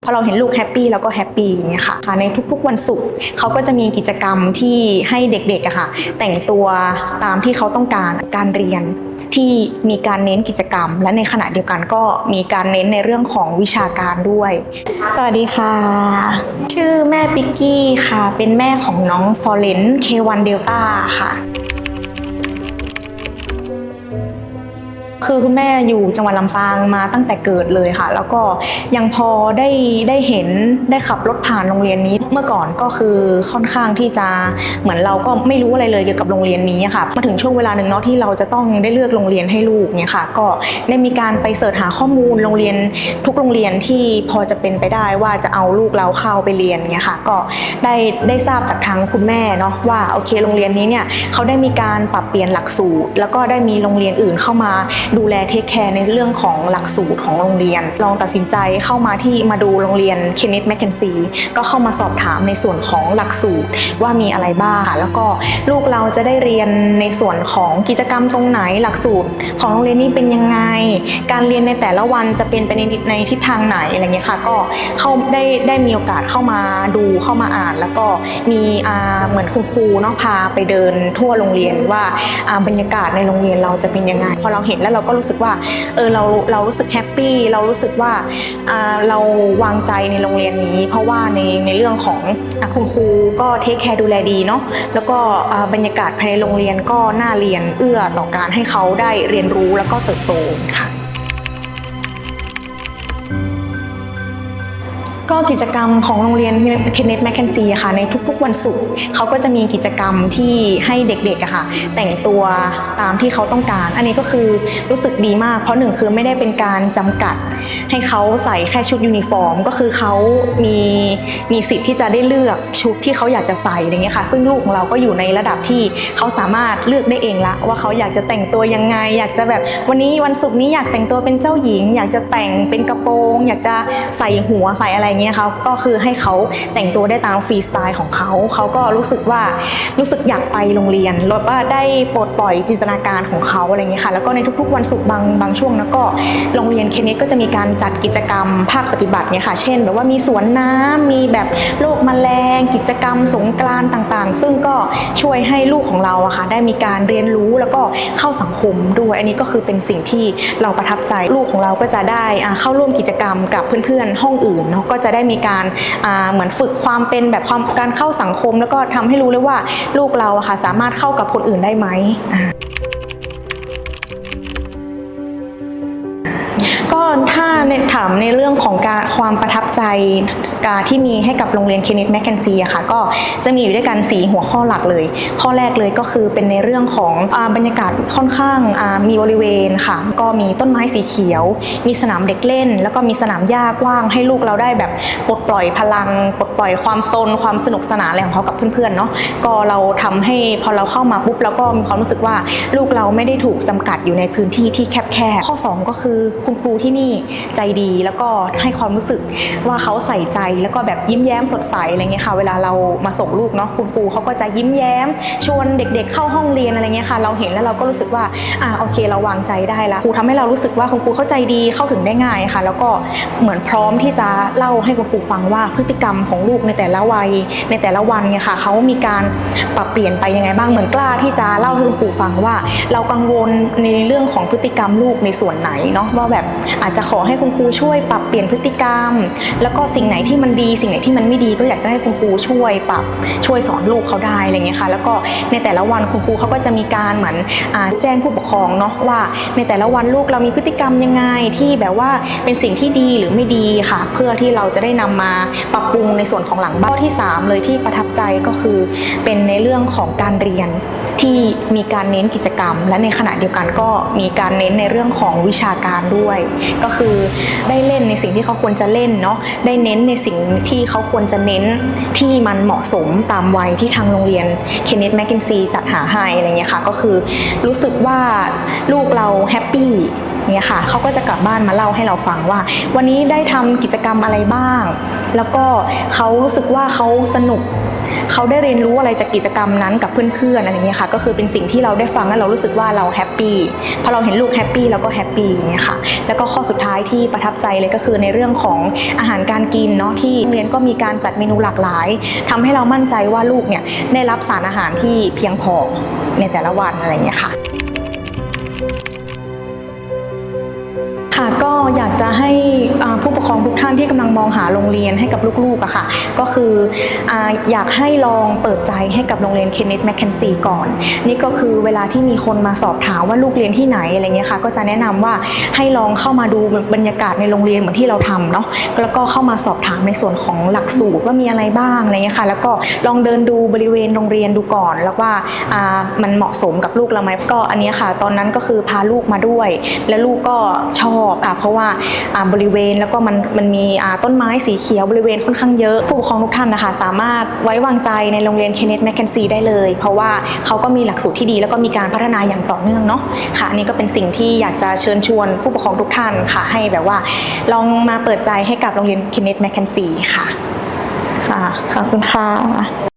พอเราเห็นลูกแฮปปี้เราก็แฮปปี้อย่างเงี้ยค่ะในทุกๆวันศุกร์เขาก็จะมีกิจกรรมที่ให้เด็กๆอะค่ะแต่งตัวตามที่เขาต้องการเรียนที่มีการเน้นกิจกรรมและในขณะเดียวกันก็มีการเน้นในเรื่องของวิชาการด้วยสวัสดีค่ะชื่อแม่ปิกกี้ค่ะเป็นแม่ของน้องฟอเรนซ์ K1 Delta ค่ะคือคุณแม่อยู่จังหวัดลำปางมาตั้งแต่เกิดเลยค่ะแล้วก็ยังพอได้เห็นได้ขับรถผ่านโรงเรียนนี้เมื่อก่อนก็คือค่อนข้างที่จะเหมือนเราก็ไม่รู้อะไรเลยเกี่ยวกับโรงเรียนนี้ค่ะมาถึงช่วงเวลาหนึ่งเนาะที่เราจะต้องได้เลือกโรงเรียนให้ลูกเนี่ยค่ะก็ได้มีการไปเสิร์ชหาข้อมูลโรงเรียนทุกโรงเรียนที่พอจะเป็นไปได้ว่าจะเอาลูกเราเข้าไปเรียนเนี่ยค่ะก็ได้ทราบจากทางคุณแม่เนาะว่าโอเคโรงเรียนนี้เนี่ยเขาได้มีการปรับเปลี่ยนหลักสูตรแล้วก็ได้มีโรงเรียนอื่นเข้ามาดูแลเทคแคร์ในเรื่องของหลักสูตรของโรงเรียนลองตัดสินใจเข้ามาดูโรงเรียน Kenneth McKenzie ก็เข้ามาสอบถามในส่วนของหลักสูตรว่ามีอะไรบ้างแล้วก็ลูกเราจะได้เรียนในส่วนของกิจกรรมตรงไหนหลักสูตรของโรงเรียนนี้เป็นยังไงการเรียนในแต่ละวันจะเป็นไปในทิศทางไหนอะไรเงี้ยค่ะก็เข้าได้มีโอกาสเข้ามาดูเข้ามาอ่านแล้วก็มีเหมือนคุณครูเนาะพาไปเดินทั่วโรงเรียนว่าบรรยากาศในโรงเรียนเราจะเป็นยังไงพอเราเห็นแล้วเราก็รู้สึกว่าเรารู้สึกแฮปปี้เรารู้สึกว่าเราวางใจในโรงเรียนนี้เพราะว่าในเรื่องของคุณครูก็เทคแคร์ดูแลดีเนาะแล้วก็บรรยากาศภายในโรงเรียนก็น่าเรียนเอื้อต่อการให้เขาได้เรียนรู้แล้วก็เติบโตค่ะก็กิจกรรมของโรงเรียน Kenneth McKenzie ค่ะในทุกๆวันศุกร์เขาก็จะมีกิจกรรมที่ให้เด็กๆค่ะแต่งตัวตามที่เขาต้องการอันนี้ก็คือรู้สึกดีมากเพราะหนึ่งคือไม่ได้เป็นการจำกัดให้เขาใส่แค่ชุดยูนิฟอร์มก็คือเขามีสิทธิ์ที่จะได้เลือกชุดที่เขาอยากจะใส่อะไรเงี้ยค่ะซึ่งลูกของเราก็อยู่ในระดับที่เขาสามารถเลือกได้เองละว่าเขาอยากจะแต่งตัวยังไงอยากจะแบบวันศุกร์นี้อยากแต่งตัวเป็นเจ้าหญิงอยากจะแต่งเป็นกระโปรงอยากจะใส่หัวใส่อะไรเงี้ยเขาก็คือให้เขาแต่งตัวได้ตามฟรีสไตล์ของเขาก็รู้สึกอยากไปโรงเรียนหรือว่าได้ปลดปล่อยจินตนาการของเขาอะไรเงี้ยค่ะแล้วก็ในทุกๆวันศุกร์บางช่วงแล้วก็โรงเรียนKennethก็จะมีการจัดกิจกรรมภาคปฏิบัติเนี่ยค่ะเช่นแบบว่ามีสวนน้ำมีแบบโลกแมลงกิจกรรมสงกรานต์ต่างๆซึ่งก็ช่วยให้ลูกของเราอะค่ะได้มีการเรียนรู้แล้วก็เข้าสังคมด้วยอันนี้ก็คือเป็นสิ่งที่เราประทับใจลูกของเราก็จะได้เข้าร่วมกิจกรรมกับเพื่อนๆห้องอื่นเนาะก็จะได้มีการเหมือนฝึกความเป็นแบบการเข้าสังคมแล้วก็ทำให้รู้เลยว่าลูกเราอะค่ะสามารถเข้ากับคนอื่นได้ไหมก็ถ้าถามในเรื่องของความประทับใจที่มีให้กับโรงเรียน Kenneth McKenzie อะค่ะก็จะมีอยู่ด้วยกัน4หัวข้อหลักเลยข้อแรกเลยก็คือเป็นในเรื่องของบรรยากาศค่อนข้างมีบริเวณค่ะก็มีต้นไม้สีเขียวมีสนามเด็กเล่นแล้วก็มีสนามหญ้ากว้างให้ลูกเราได้แบบปลดปล่อยพลังปลดปล่อยความซนความสนุกสนานอะไรของเขากับเพื่อนๆเนาะก็เราทำให้พอเราเข้ามาปุ๊บแล้วก็มีความรู้สึกว่าลูกเราไม่ได้ถูกจำกัดอยู่ในพื้นที่ที่แคบๆข้อ2ก็คือคุณครูที่นี่ใจดีแล้วก็ให้ความรู้สึกว่าเขาใส่ใจแล้วก็แบบยิ้มแย้มสดใสอะไรเงี้ยค่ะเวลาเรามาส่งลูกเนาะคุณครูเขาก็จะยิ้มแย้มชวนเด็กๆเข้าห้องเรียนอะไรเงี้ยค่ะเราเห็นแล้วเราก็รู้สึกว่าโอเคเราวางใจได้ละครูทำให้เรารู้สึกว่าคุณครูเข้าใจดีเข้าถึงได้ง่ายค่ะแล้วก็เหมือนพร้อมที่จะเล่าให้คุณครูฟังว่าพฤติกรรมของลูกในแต่ละวัยในแต่ละวันเนี่ยค่ะเขามีการปรับเปลี่ยนไปยังไงบ้างเหมือนกล้าที่จะเล่าให้คุณครูฟังว่าเรากังวลในเรื่องของพฤติกรรมลูกในส่วนไหนเนาะว่าแบบอาจจะขอให้คุณครูช่วยปรับเปลี่ยนพฤติกรรมแล้วก็สิ่งไหนที่มันดีสิ่งไหนที่มันไม่ดีก็อยากจะให้คุณครูช่วยปรับช่วยสอนลูกเขาได้อะไรเงี้ยค่ะแล้วก็ในแต่ละวันคุณครูเขาก็จะมีการเหมือนแจ้งผู้ปกครองเนาะว่าในแต่ละวันลูกเรามีพฤติกรรมยังไงที่แบบว่าเป็นสิ่งที่ดีหรือไม่ดีค่ะเพื่อที่เราจะได้นำมาปรับปรุงในส่วนของหลังบ้านข้อที่3เลยที่ประทับใจก็คือเป็นในเรื่องของการเรียนที่มีการเน้นกิจกรรมและในขณะเดียวกันก็มีการเน้นในเรื่องของวิชาการด้วยก็คือได้เล่นในสิ่งที่เขาควรจะเล่นเนาะได้เน้นในสิ่งที่เขาควรจะเน้นที่มันเหมาะสมตามวัยที่ทางโรงเรียน Kenneth McKenzie จัดหาให้อะไรเงี้ยค่ะก็คือรู้สึกว่าลูกเราแฮปปี้ เนี่ยค่ะเขาก็จะกลับบ้านมาเล่าให้เราฟังว่าวันนี้ได้ทำกิจกรรมอะไรบ้างแล้วก็เขารู้สึกว่าเขาสนุกเขาได้เรียนรู้อะไรจากกิจกรรมนั้นกับเพื่อนๆอะไรเงี้ยค่ะก็คือเป็นสิ่งที่เราได้ฟังแล้วเรารู้สึกว่าเราแฮปปี้พอเราเห็นลูกแฮปปี้เราก็แฮปปี้อย่างเงี้ยค่ะแล้วก็ข้อสุดท้ายที่ประทับใจเลยก็คือในเรื่องของอาหารการกินเนาะที่โรงเรียนก็มีการจัดเมนูหลากหลายทำให้เรามั่นใจว่าลูกเนี่ยได้รับสารอาหารที่เพียงพอในแต่ละวันอะไรเงี้ยค่ะค่ะก็อยากจะให้ผู้ปกครองทุกท่านที่กำลังมองหาโรงเรียนให้กับลูกๆอะค่ะก็คืออยากให้ลองเปิดใจให้กับโรงเรียนเคนเนธแมคเคนซีก่อนนี่ก็คือเวลาที่มีคนมาสอบถามว่าลูกเรียนที่ไหนอะไรเงี้ยค่ะก็จะแนะนำว่าให้ลองเข้ามาดูบรรยากาศในโรงเรียนเหมือนที่เราทำเนาะแล้วก็เข้ามาสอบถามในส่วนของหลักสูตรว่ามีอะไรบ้างอะไรเงี้ยค่ะแล้วก็ลองเดินดูบริเวณโรงเรียนดูก่อนแล้วว่ามันเหมาะสมกับลูกเราไหมก็อันนี้ค่ะตอนนั้นก็คือพาลูกมาด้วยแล้วลูกก็ชอบเพราะว่าบริเวณแล้วก็มันมีต้นไม้สีเขียวบริเวณค่อนข้างเยอะผู้ปกครองทุกท่านนะคะสามารถไว้วางใจในโรงเรียนเคนเนธแมคเคนซีได้เลยเพราะว่าเขาก็มีหลักสูตรที่ดีแล้วก็มีการพัฒนาอย่างต่อเนื่องเนาะค่ะนี่ก็เป็นสิ่งที่อยากจะเชิญชวนผู้ปกครองทุกท่านค่ะให้แบบว่าลองมาเปิดใจให้กับโรงเรียนเคนเนธแมคเคนซีค่ะขอบคุณค่ะ